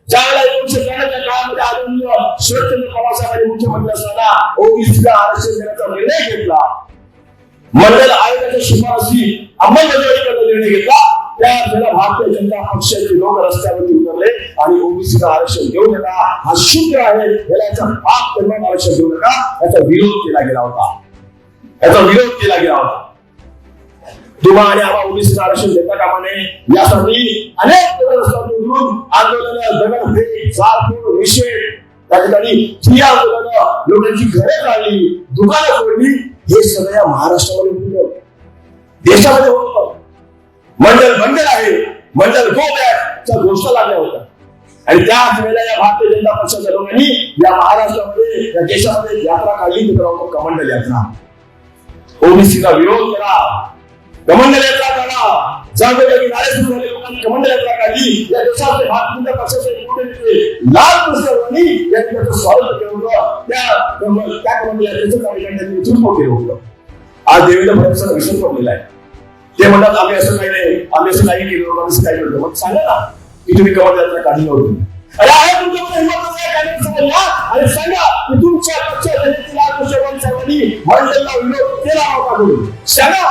ज्यावेळेला 1993 काळामध्ये आदरणीय शरदचंद्र पवार साहेबांनी मुख्यमंत्री असताना ओबीसीला आरक्षण देण्याचा निर्णय घेतला, मंडल आयोगाच्या शिफारसी अंमलबजावणी करण्याचा निर्णय घेतला, त्यावेळेला भारतीय जनता पक्षाचे लोक रस्त्यावरती उतरले आणि ओबीसीला आरक्षण देऊ नका, हा शूद्र आहे, याचा पाप कलम आरक्षण देऊ नका, याचा विरोध केला गेला होता. तुम्हा आणि आम्हा ओबीसीला आरक्षण देता कामा नये यासाठी अनेक रस्त्यावरून आंदोलन, दगडफेक, जाळपोळ, निषेध, त्या ठिकाणी ठिय्या आंदोलन, लोकांची घरे जाळली, दुकानं फोडली, हे सगळं या महाराष्ट्रामध्ये होतं, देशामध्ये होतं. मंडल बंडल आहे, मंडल गो बॅकच्या घोषणा लागल्या होत्या आणि त्याच वेळेला या भारतीय जनता पक्षाच्या लोकांनी या महाराष्ट्रामध्ये, या देशामध्ये यात्रा काढली, ती कमंडल यात्रा. ओबीसीचा विरोध करा, कमंडल यात्रा काढा, जागोजागी नारे सुरू झाले, लोकांनी कमंडल यात्रा काढली. या देशाचे भारतीय जनता पक्षाचे लालकृष्ण अडवाणी यांनी त्याचं स्वागत केलं होतं, त्या कमंडल यात्रेचं कार्यकर्त्यांनी नेतृत्व केलं होतं. आज देवेंद्र फडणवीसांना विसर पडलेला आहे. ते म्हणतात आम्ही असं काही नाही, आम्ही असं काही केलं नव्हतं, असं काही करतो. मग सांगा ना की तुम्ही कमंडल यात्रा काढली नव्हती. अरे आहे तुमच्याकडे हिंमत आहे आणि सांगा की तुमच्या पक्षाच्या नेते लालकृष्ण अडवाणी साहेबांनी मंडलला विरोध केला होता म्हणून सांगा.